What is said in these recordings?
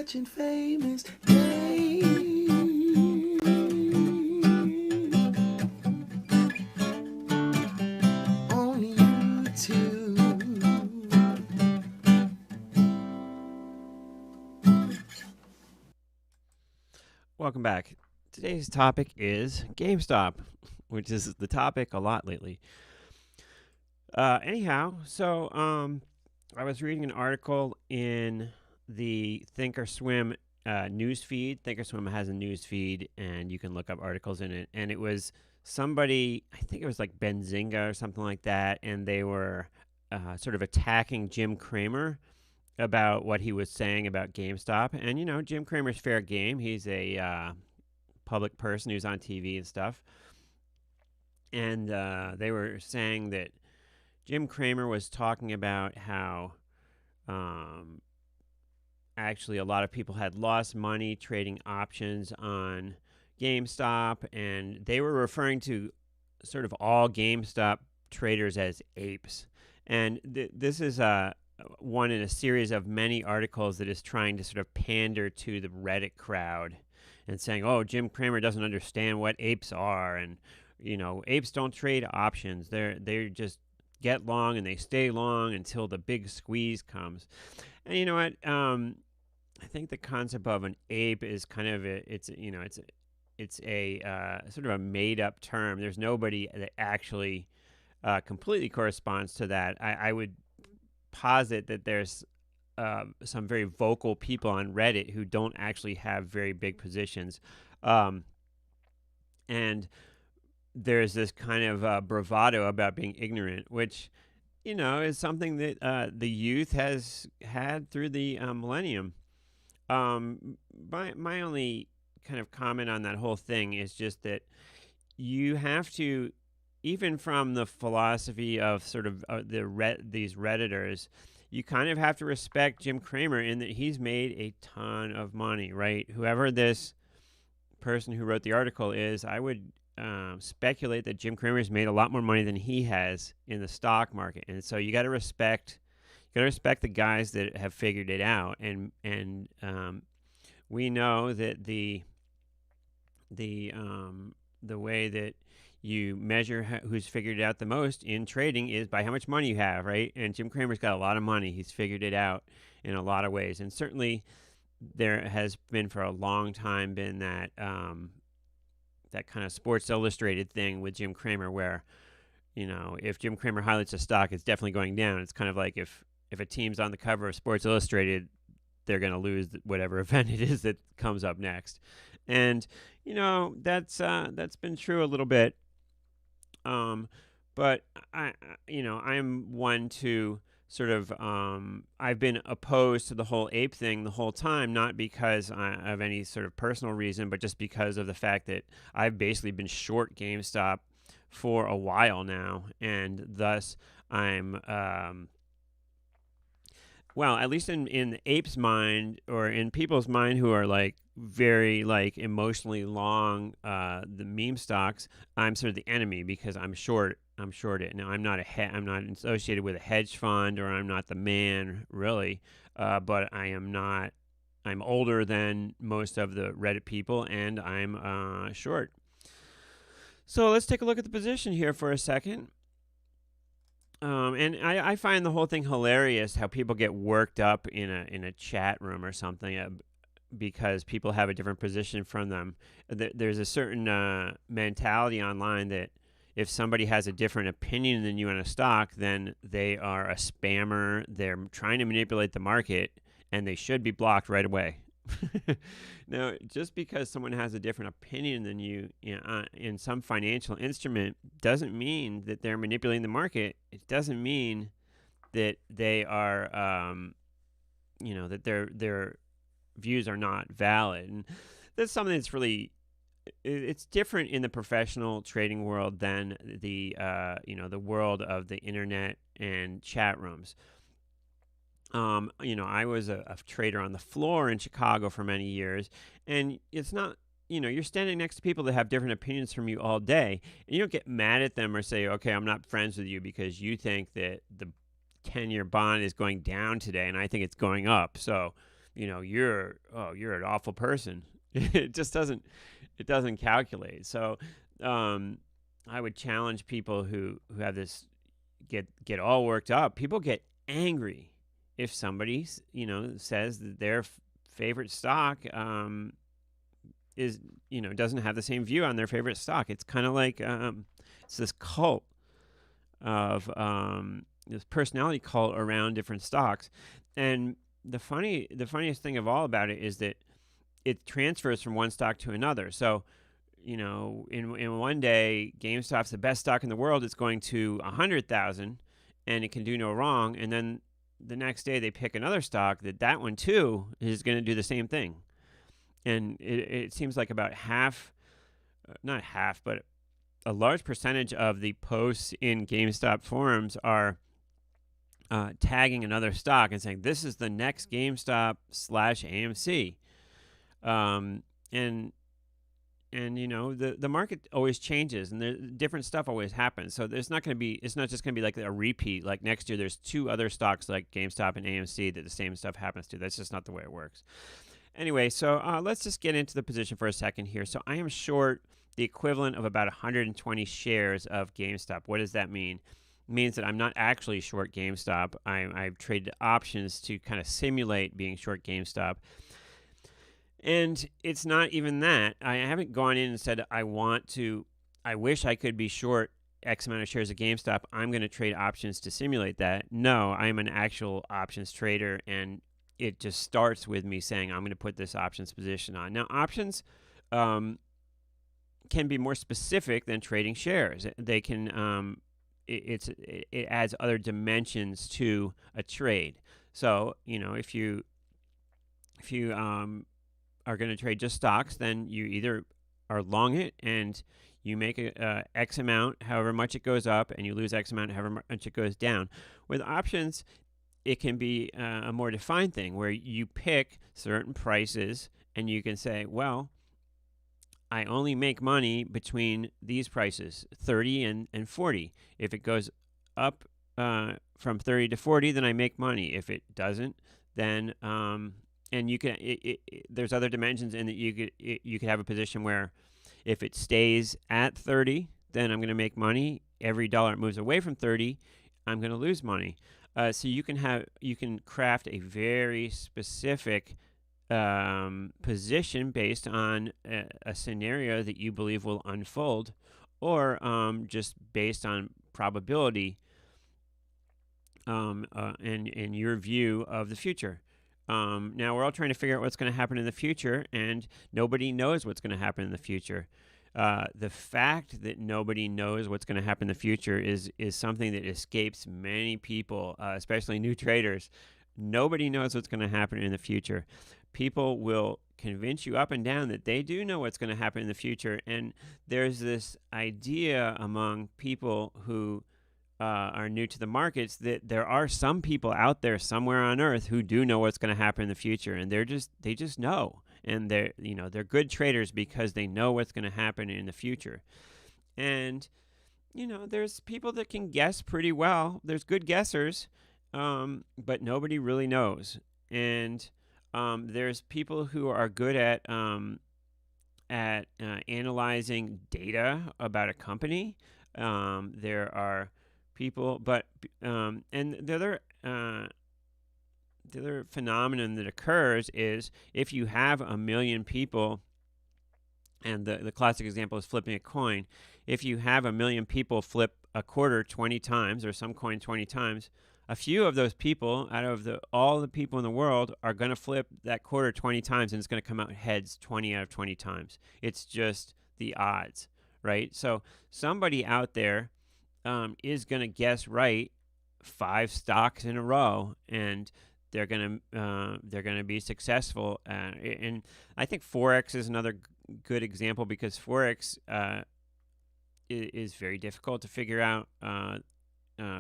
watching famous games on YouTube. Welcome back. Today's topic is GameStop, which is the topic a lot lately. Anyhow, I was reading an article in the Thinkorswim news feed. Thinkorswim has a news feed, and you can look up articles in it. And it was somebody, I think it was like Benzinga or something like that, and they were sort of attacking Jim Cramer about what he was saying about GameStop. And, you know, Jim Cramer's fair game. He's a public person who's on TV and stuff. And they were saying that Jim Cramer was talking about how actually a lot of people had lost money trading options on GameStop, and they were referring to sort of all GameStop traders as apes. And this is one in a series of many articles that is trying to sort of pander to the Reddit crowd and saying, oh, Jim Cramer doesn't understand what apes are, and, you know, apes don't trade options. They're just get long and they stay long until the big squeeze comes. And you know what? I think the concept of an ape is kind of it's a sort of a made up term. There's nobody that actually completely corresponds to that. I would posit that there's some very vocal people on Reddit who don't actually have very big positions, and there's this kind of bravado about being ignorant, which, you know, is something that the youth has had through the millennium. My only kind of comment on that whole thing is just that you have to, even from the philosophy of sort of these Redditors, you kind of have to respect Jim Cramer in that he's made a ton of money, right? Whoever this person who wrote the article is, I would speculate that Jim Cramer's made a lot more money than he has in the stock market, and so you got to respect the guys that have figured it out, and we know that the way that you measure who's figured it out the most in trading is by how much money you have, right? And Jim Cramer's got a lot of money. He's figured it out in a lot of ways, and certainly there has been for a long time been that that kind of Sports Illustrated thing with Jim Cramer where, you know, if Jim Cramer highlights a stock, it's definitely going down. It's kind of like if a team's on the cover of Sports Illustrated, they're going to lose whatever event it is that comes up next. And, you know, that's been true a little bit. But I'm one to sort of, I've been opposed to the whole ape thing the whole time, not because of any sort of personal reason, but just because of the fact that I've basically been short GameStop for a while now, and thus I'm, well, at least in the ape's mind or in people's mind who are like very like emotionally long the meme stocks, I'm sort of the enemy because I'm short it. Now I'm not associated with a hedge fund, or I'm not the man really, but I'm older than most of the Reddit people, and I'm short. So let's take a look at the position here for a second. And I find the whole thing hilarious how people get worked up in a chat room or something because people have a different position from them. There's a certain mentality online that if somebody has a different opinion than you on a stock, then they are a spammer. They're trying to manipulate the market, and they should be blocked right away. Now, just because someone has a different opinion than you in some financial instrument doesn't mean that they're manipulating the market. It doesn't mean that they are, that their views are not valid. And that's something that's really, it's different in the professional trading world than the world of the internet and chat rooms. I was a trader on the floor in Chicago for many years, and it's not, you're standing next to people that have different opinions from you all day, and you don't get mad at them or say, okay, I'm not friends with you because you think that the 10-year bond is going down today and I think it's going up. So, you're an awful person. It just doesn't calculate. So I would challenge people who have this get all worked up. People get angry if somebody says that their favorite stock is doesn't have the same view on their favorite stock. It's kind of like it's this cult of this personality cult around different stocks. And the funniest thing of all about it is that it transfers from one stock to another. So in one day, GameStop's the best stock in the world. It's going to 100,000, and it can do no wrong. And then the next day, they pick another stock that one too is going to do the same thing. And it seems like about not half, but a large percentage of the posts in GameStop forums are tagging another stock and saying this is the next GameStop /AMC. The market always changes, and different stuff always happens. So it's not just going to be like a repeat. Like next year, there's two other stocks like GameStop and AMC that the same stuff happens to. That's just not the way it works. Anyway, so let's just get into the position for a second here. So I am short the equivalent of about 120 shares of GameStop. What does that mean? It means that I'm not actually short GameStop. I've traded options to kind of simulate being short GameStop. And it's not even that. I haven't gone in and said, I wish I could be short X amount of shares of GameStop. I'm going to trade options to simulate that. No, I'm an actual options trader, and it just starts with me saying, I'm going to put this options position on. Now, options can be more specific than trading shares. They can, it adds other dimensions to a trade. So, if you are going to trade just stocks, then you either are long it and you make a X amount, however much it goes up, and you lose X amount, however much it goes down. With options, it can be a more defined thing where you pick certain prices and you can say, well, I only make money between these prices, 30 and 40. If it goes up from 30 to 40, then I make money. If it doesn't, then and you can there's other dimensions in that you could have a position where if it stays at 30, then I'm going to make money. Every dollar it moves away from 30, I'm going to lose money. So you can craft a very specific position based on a scenario that you believe will unfold, or just based on probability and your view of the future. Now we're all trying to figure out what's going to happen in the future, and nobody knows what's going to happen in the future. The fact that nobody knows what's going to happen in the future is something that escapes many people, especially new traders. Nobody knows what's going to happen in the future. People will convince you up and down that they do know what's going to happen in the future, and there's this idea among people who are new to the markets that there are some people out there somewhere on earth who do know what's going to happen in the future, and they just know, and they're good traders because they know what's going to happen in the future. And there's people that can guess pretty well. There's good guessers, but nobody really knows. And there's people who are good at analyzing data about a company. There are people, but and the other phenomenon that occurs is if you have 1 million people, and the classic example is flipping a coin. If you have 1 million people flip a quarter 20 times, or some coin 20 times, a few of those people out of all the people in the world are going to flip that quarter 20 times, and it's going to come out heads 20 out of 20 times. It's just the odds, right? So somebody out there is going to guess right 5 stocks in a row, and they're going to be successful. And I think Forex is another good example, because Forex is very difficult to figure out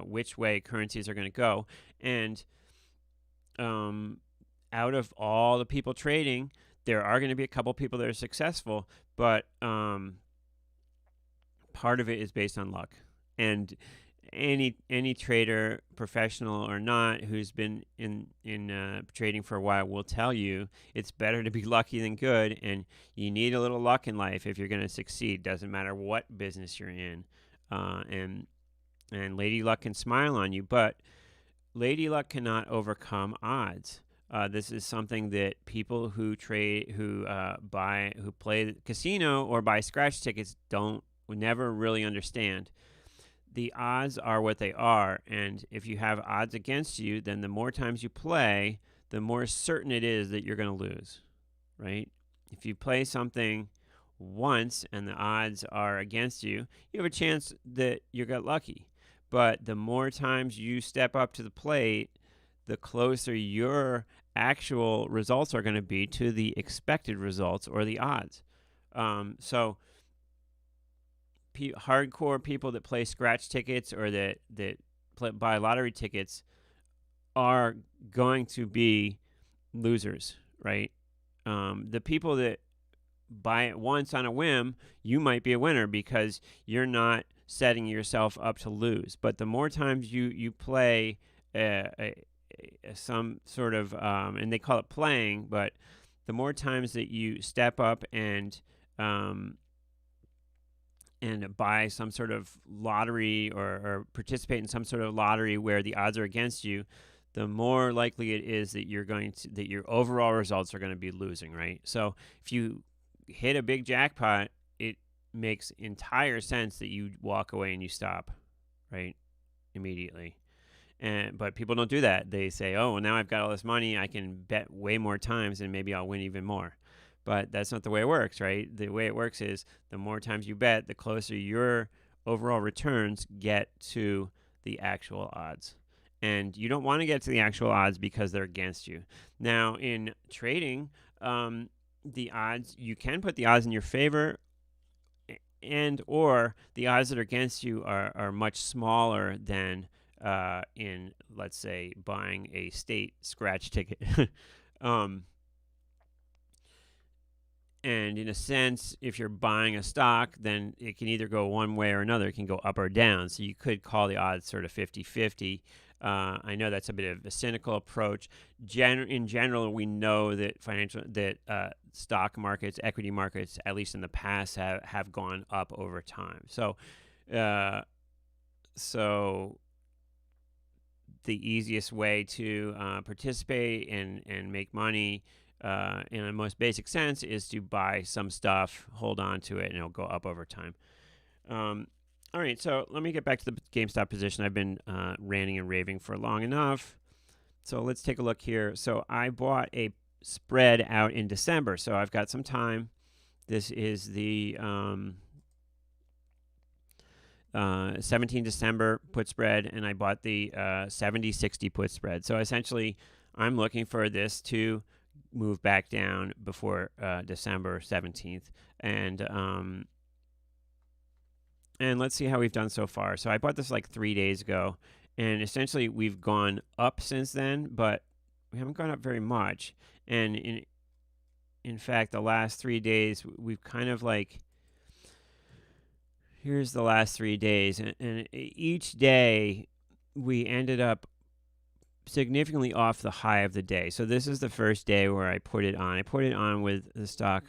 which way currencies are going to go. And out of all the people trading, there are going to be a couple people that are successful, but part of it is based on luck. And any trader, professional or not, who's been in trading for a while will tell you it's better to be lucky than good, and you need a little luck in life if you're going to succeed. Doesn't matter what business you're in, and Lady Luck can smile on you, but Lady Luck cannot overcome odds. This is something that people who trade, who play the casino or buy scratch tickets would never really understand. The odds are what they are, and if you have odds against you, then the more times you play, the more certain it is that you're going to lose, right? If you play something once and the odds are against you, you have a chance that you got lucky. But the more times you step up to the plate, the closer your actual results are going to be to the expected results or the odds. So hardcore people that play scratch tickets or that buy lottery tickets are going to be losers, right? The people that buy it once on a whim, you might be a winner because you're not setting yourself up to lose. But the more times you play some sort of, and they call it playing, but the more times that you step up and buy some sort of lottery or participate in some sort of lottery where the odds are against you, the more likely it is that that your overall results are going to be losing, right? So if you hit a big jackpot, it makes entire sense that you walk away and you stop, right? Immediately. But people don't do that. They say, oh, well, now I've got all this money, I can bet way more times and maybe I'll win even more. But that's not the way it works, right? The way it works is the more times you bet, the closer your overall returns get to the actual odds. And you don't want to get to the actual odds because they're against you. Now, in trading, the odds, you can put the odds in your favor, and or the odds that are against you are much smaller than in, let's say, buying a state scratch ticket. And in a sense, if you're buying a stock, then it can either go one way or another. It can go up or down. So you could call the odds sort of 50-50. I know that's a bit of a cynical approach. In general, we know that stock markets, equity markets, at least in the past, have gone up over time. So the easiest way to participate and make money in a most basic sense is to buy some stuff, hold on to it, and it'll go up over time. All right, so let me get back to the GameStop position. I've been ranting and raving for long enough. So let's take a look here. So I bought a spread out in December, so I've got some time. This is the 17 December put spread, and I bought the 70-60 put spread. So essentially, I'm looking for this to move back down before December 17th. And let's see how we've done so far. So I bought this like 3 days ago, and essentially we've gone up since then, but we haven't gone up very much. And in fact, the last 3 days, we've kind of like, here's the last 3 days, and each day we ended up significantly off the high of the day. So this is the first day where I put it on. I put it on with the stock.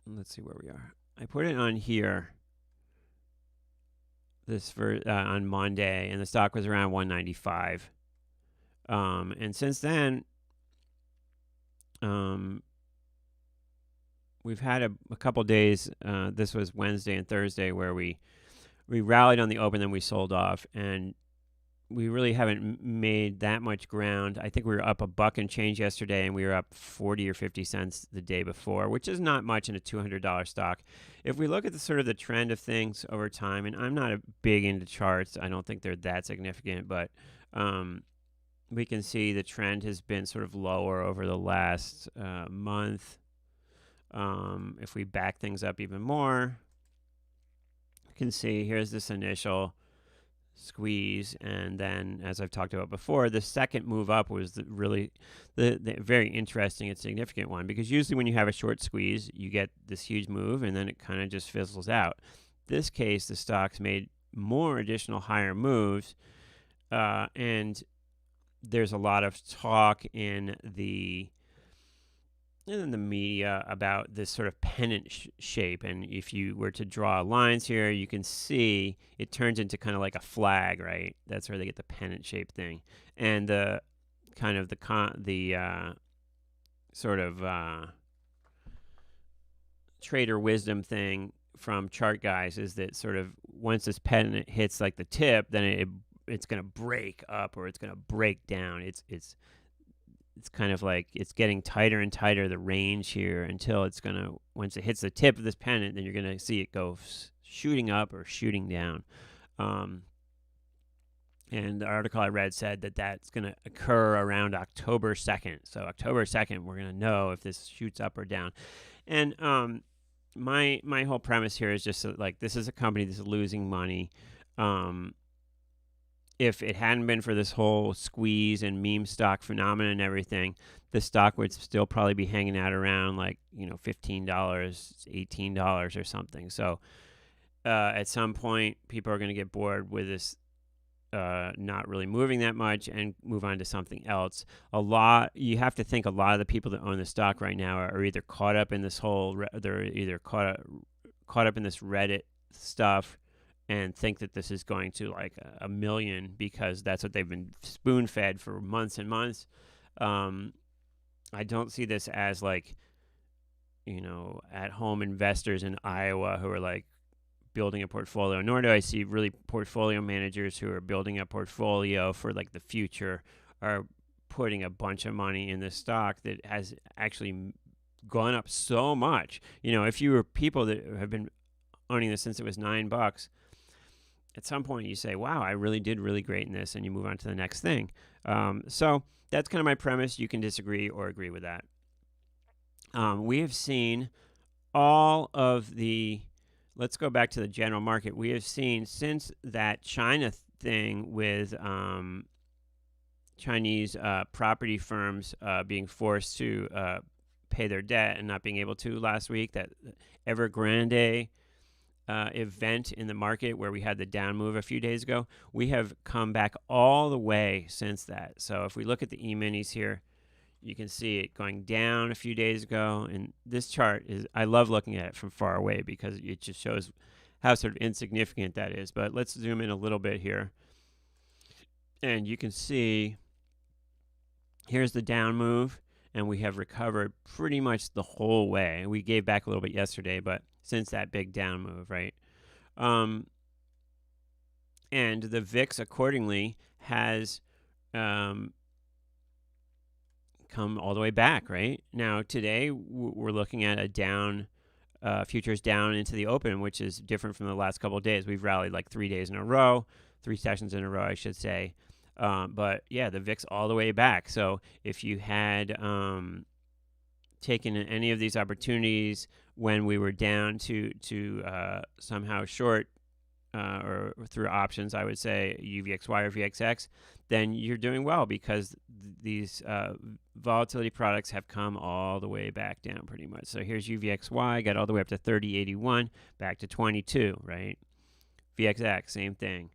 Let's see where we are. I put it on here on Monday, and the stock was around 195. And since then, we've had a couple days. This was Wednesday and Thursday where we rallied on the open, then we sold off, and we really haven't made that much ground. I think we were up $1 and change yesterday, and we were up 40 or 50 cents the day before, which is not much in a $200 stock. If we look at the sort of the trend of things over time, and I'm not a big into charts, I don't think they're that significant, but we can see the trend has been sort of lower over the last month. If we back things up even more, you can see here's this initial squeeze, and then, as I've talked about before, the second move up was the very interesting and significant one, because usually when you have a short squeeze, you get this huge move, and then it kind of just fizzles out. this case, the stock's made more additional higher moves, and there's a lot of talk in the media about this sort of pennant shape. And if you were to draw lines here, you can see it turns into kind of like a flag, right? That's where they get the pennant shape thing. And the kind of the sort of trader wisdom thing from chart guys is that sort of once this pennant hits like the tip, then it's going to break up or it's going to break down. It's kind of like it's getting tighter and tighter, the range here, until it's going to, once it hits the tip of this pennant, then you're going to see it go shooting up or shooting down. And the article I read said that that's going to occur around October 2nd. So October 2nd, we're going to know if this shoots up or down. And my whole premise here is just like, this is a company that's losing money. If it hadn't been for this whole squeeze and meme stock phenomenon and everything, the stock would still probably be hanging out around like, $15, $18 or something. So at some point, people are going to get bored with this not really moving that much and move on to something else. You have to think a lot of the people that own the stock right now are either caught up in this they're either caught up in this Reddit stuff and think that this is going to like a million because that's what they've been spoon fed for months and months. I don't see this as like, at home investors in Iowa who are like building a portfolio, nor do I see really portfolio managers who are building a portfolio for like the future are putting a bunch of money in this stock that has actually gone up so much. If you were people that have been owning this since it was $9, at some point you say, wow, I really did really great in this, and you move on to the next thing. So that's kind of my premise. You can disagree or agree with that. We have seen all of let's go back to the general market. We have seen since that China thing with Chinese property firms being forced to pay their debt and not being able to last week, that Evergrande event in the market where we had the down move a few days ago, we have come back all the way since that. So if we look at the E-minis here, you can see it going down a few days ago. And this chart I love looking at it from far away because it just shows how sort of insignificant that is. But let's zoom in a little bit here. And you can see here's the down move, and we have recovered pretty much the whole way. We gave back a little bit yesterday, but since that big down move, right? And the VIX accordingly has come all the way back, right? Now, today, we're looking at a down, futures down into the open, which is different from the last couple of days. We've rallied like 3 days in a row, 3 sessions in a row, I should say. But yeah, the VIX all the way back. So if you had taken any of these opportunities when we were down to somehow short or through options, I would say UVXY or VXX, then you're doing well because these volatility products have come all the way back down pretty much. So here's UVXY, got all the way up to 30.81, back to 22, right? VXX, same thing,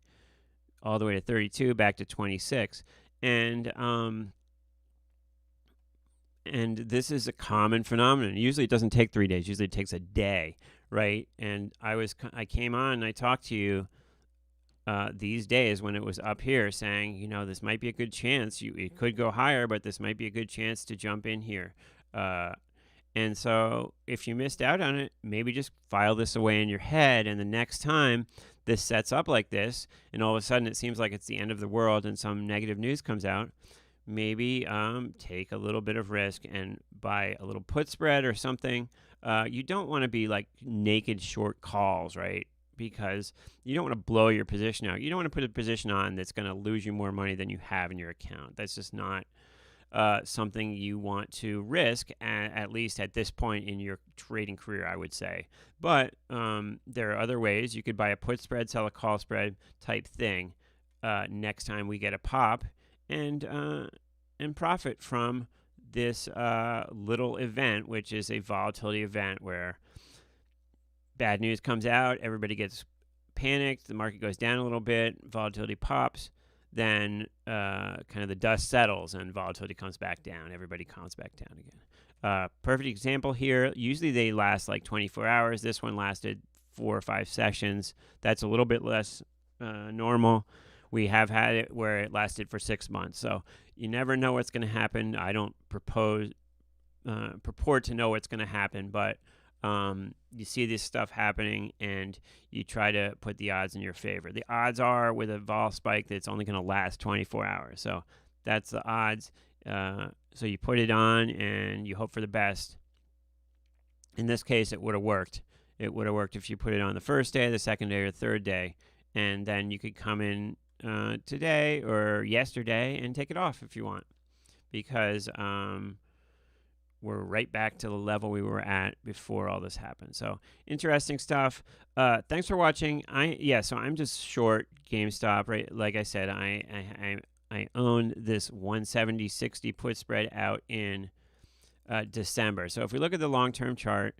all the way to 32, back to 26. And this is a common phenomenon. Usually it doesn't take 3 days. Usually it takes a day, right? And I came on and I talked to you these days when it was up here saying, this might be a good chance. It could go higher, but this might be a good chance to jump in here. And so if you missed out on it, maybe just file this away in your head. And the next time this sets up like this, and all of a sudden it seems like it's the end of the world and some negative news comes out, maybe take a little bit of risk and buy a little put spread or something. You don't want to be like naked short calls, right? Because you don't want to blow your position out. You don't want to put a position on that's going to lose you more money than you have in your account. That's just not something you want to risk, at least at this point in your trading career, I would say. But there are other ways. You could buy a put spread, sell a call spread type thing next time we get a pop, and profit from this little event, which is a volatility event where bad news comes out, everybody gets panicked, the market goes down a little bit, volatility pops, then kind of the dust settles and volatility comes back down. Everybody comes back down again. Perfect example here. Usually they last like 24 hours. This one lasted 4 or 5 sessions. That's a little bit less normal. We have had it where it lasted for 6 months. So you never know what's going to happen. I don't purport to know what's going to happen, but you see this stuff happening and you try to put the odds in your favor. The odds are with a vol spike that it's only going to last 24 hours. So that's the odds. So you put it on and you hope for the best. In this case, it would have worked. It would have worked if you put it on the first day, the second day, or third day. And then you could come in today or yesterday and take it off if you want. Because we're right back to the level we were at before all this happened. So interesting stuff. Thanks for watching. So I'm just short GameStop, right? Like I said, I own this 170.60 put spread out in December. So if we look at the long-term chart,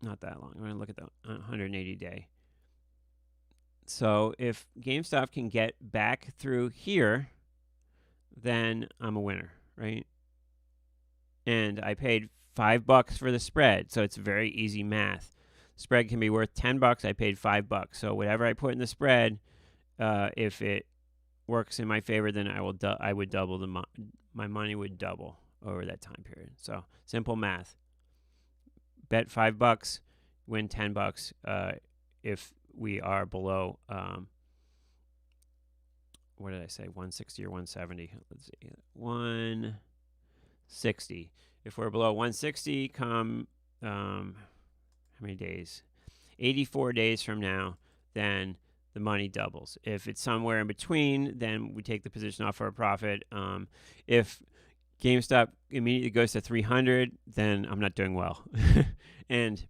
not that long. We're going to look at the 180 day. So if GameStop can get back through here, then I'm a winner, right? And I paid $5 for the spread, so it's very easy math. Spread can be worth $10. I paid $5. So whatever I put in the spread, if it works in my favor, then I would double my money would double over that time period. So simple math. Bet $5, win $10. If we are below, what did I say? 160 or 170? Let's see. 160. If we're below 160, come how many days? 84 days from now, then the money doubles. If it's somewhere in between, then we take the position off for a profit. If GameStop immediately goes to 300, then I'm not doing well. And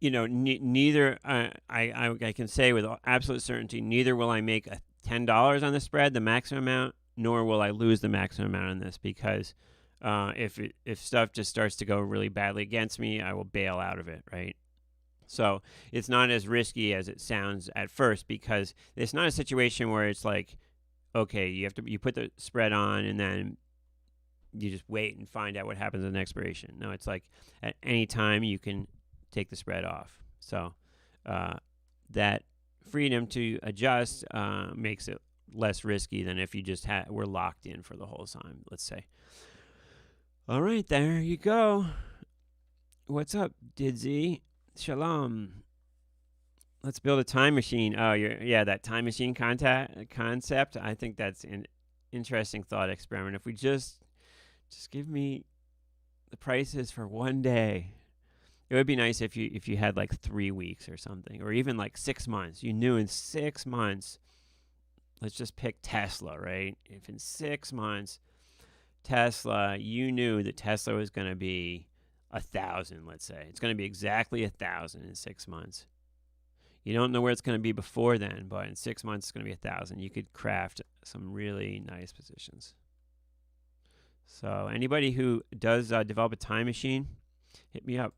neither I can say with absolute certainty, neither will I make $10 on the spread, the maximum amount, nor will I lose the maximum amount on this, because if stuff just starts to go really badly against me, I will bail out of it, right? So it's not as risky as it sounds at first, because it's not a situation where it's like, okay, you put the spread on and then you just wait and find out what happens at an expiration. No, it's like at any time you can take the spread off. So that freedom to adjust makes it less risky than if you just were locked in for the whole time, let's say. All right, there you go. What's up, Didzy? Shalom. Let's build a time machine. Oh, that time machine concept. I think that's an interesting thought experiment. If we just give me the prices for one day. It would be nice if you had like 3 weeks or something, or even like 6 months. You knew in 6 months, let's just pick Tesla, right? If in 6 months, Tesla, you knew that Tesla was going to be 1,000, let's say. It's going to be exactly 1,000 in 6 months. You don't know where it's going to be before then, but in 6 months, it's going to be 1,000. You could craft some really nice positions. So anybody who does develop a time machine, hit me up.